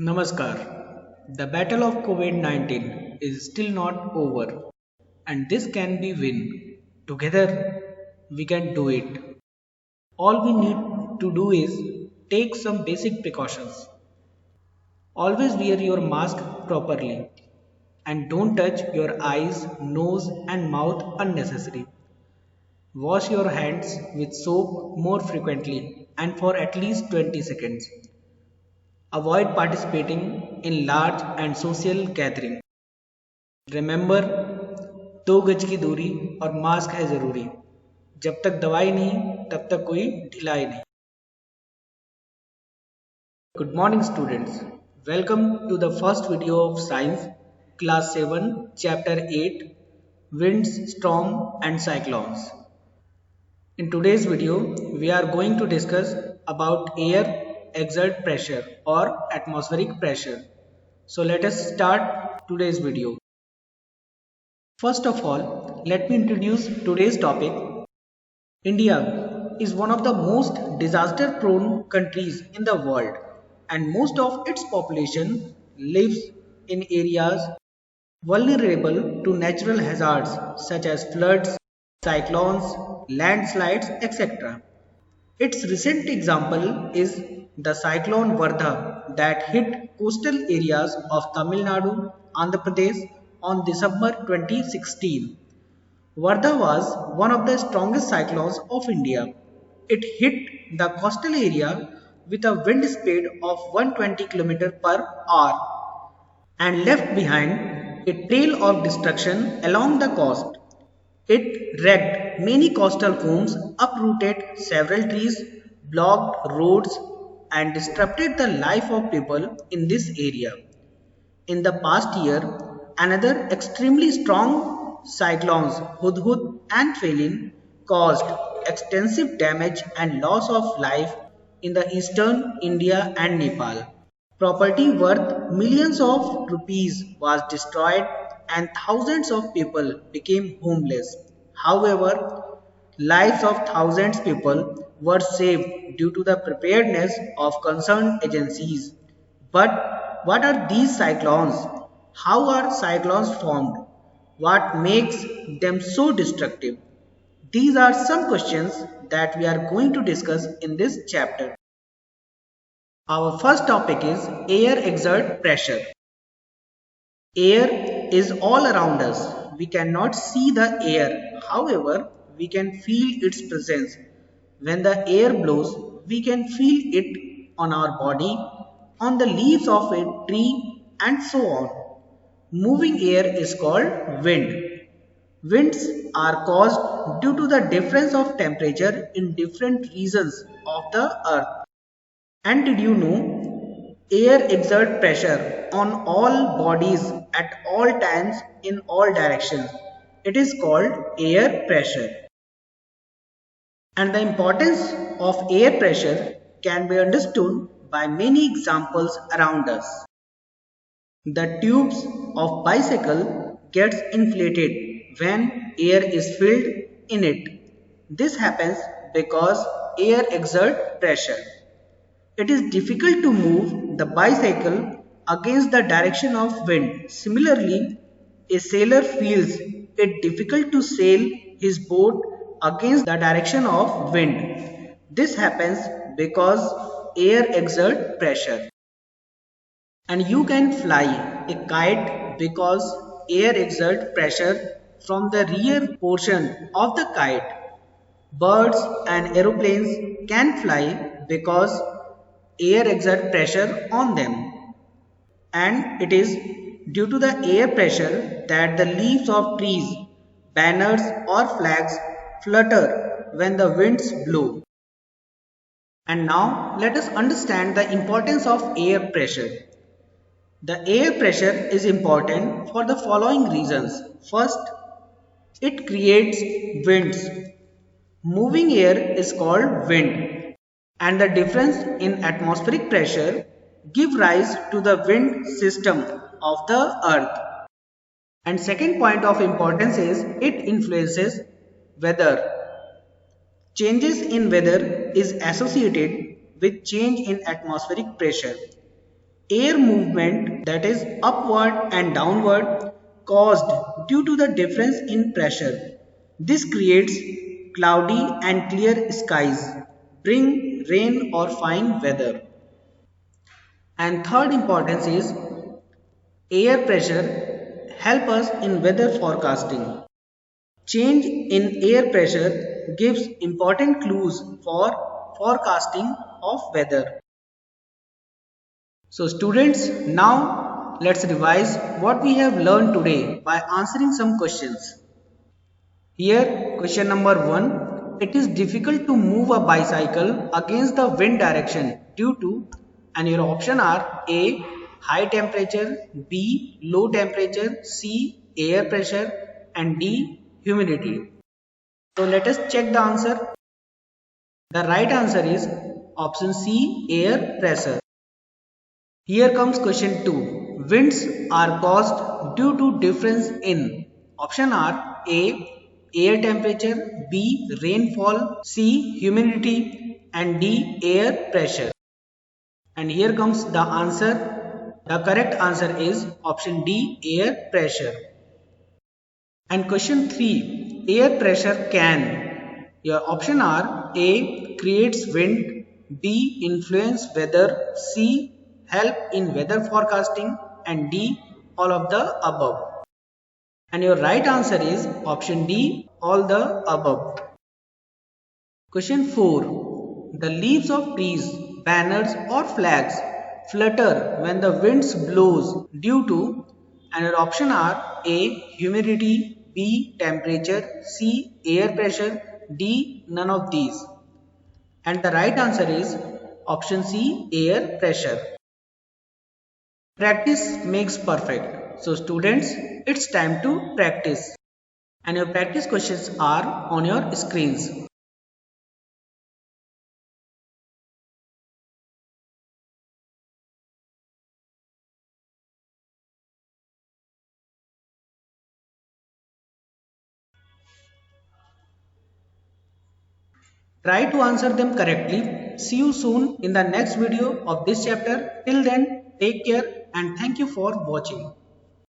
Namaskar. The battle of COVID-19 is still not over, and this can be win. Together we can do it. All we need to do is take some basic precautions. Always wear your mask properly and don't touch your eyes, nose and mouth unnecessarily. Wash your hands with soap more frequently and for at least 20 seconds. Avoid participating in large and social gathering. Remember 2 गज की दूरी और mask है जरूरी. जब तक दवाई नहीं तब तक कोई ढिलाई नहीं. Good morning students. Welcome to the first video of science class 7 chapter 8 winds, storm and cyclones. In today's video we are going to discuss about air exert pressure or atmospheric pressure. So let us start today's video. First of all, let me introduce today's topic. India is one of the most disaster prone countries in the world and most of its population lives in areas vulnerable to natural hazards such as floods, cyclones, landslides, etc. Its recent example is the cyclone Vardha that hit coastal areas of Tamil Nadu, Andhra Pradesh on December 2016. Vardha was one of the strongest cyclones of India. It hit the coastal area with a wind speed of 120 km per hour and left behind a trail of destruction along the coast. It wrecked many coastal homes, uprooted several trees, blocked roads, and disrupted the life of people in this area. In the past year, another extremely strong cyclones, Hudhud and Phelim, caused extensive damage and loss of life in the eastern India and Nepal. Property worth millions of rupees was destroyed and thousands of people became homeless. However, lives of thousands of people were saved due to the preparedness of concerned agencies. But what are these cyclones? How are cyclones formed? What makes them so destructive? These are some questions that we are going to discuss in this chapter. Our first topic is air exert pressure. Air is all around us. We cannot see the air. However, we can feel its presence. When the air blows, we can feel it on our body, on the leaves of a tree and so on. Moving air is called wind. Winds are caused due to the difference of temperature in different regions of the earth. And did you know air exerts pressure on all bodies at all times in all directions? It is called air pressure. And the importance of air pressure can be understood by many examples around us. The tubes of bicycle gets inflated when air is filled in it. This happens because air exerts pressure. It is difficult to move the bicycle against the direction of wind. Similarly, a sailor feels it difficult to sail his boat against the direction of wind. This happens because air exerts pressure. And you can fly a kite because air exerts pressure from the rear portion of the kite. Birds and aeroplanes can fly because air exerts pressure on them. And it is due to the air pressure that the leaves of trees, banners or flags flutter when the winds blow. And now let us understand the importance of air pressure. The air pressure is important for the following reasons. First, it creates winds. Moving air is called wind, and the difference in atmospheric pressure give rise to the wind system of the earth. And second point of importance is it influences weather. Changes in weather is associated with change in atmospheric pressure. Air movement, that is upward and downward, caused due to the difference in pressure. This creates cloudy and clear skies, bring rain or fine weather. And third importance is air pressure help us in weather forecasting. Change in air pressure gives important clues for forecasting of weather. So students, now let's revise what we have learned today by answering some questions. Here question number 1. It is difficult to move a bicycle against the wind direction due to, and your option are A. High temperature, B. Low temperature, C. Air pressure, and D. Humidity. So let us check the answer. The right answer is option C. Air pressure. Here comes question 2. Winds are caused due to difference in, option are A. Air temperature, B. Rainfall, C. Humidity, and D. Air pressure. And here comes the answer. The correct answer is option D. Air pressure. And question 3. Air pressure can. Your option are A. Creates wind, B. Influence weather, C. Help in weather forecasting, and D. All of the above. And your right answer is option D. All the above. Question 4. The leaves of trees, banners or flags flutter when the winds blows due to, and your option are A. Humidity, B. Temperature, C. Air pressure, D. None of these. And the right answer is option C. Air pressure. Practice makes perfect. So students, it's time to practice. And your practice questions are on your screens. Try to answer them correctly. See you soon in the next video of this chapter. Till then, take care and thank you for watching.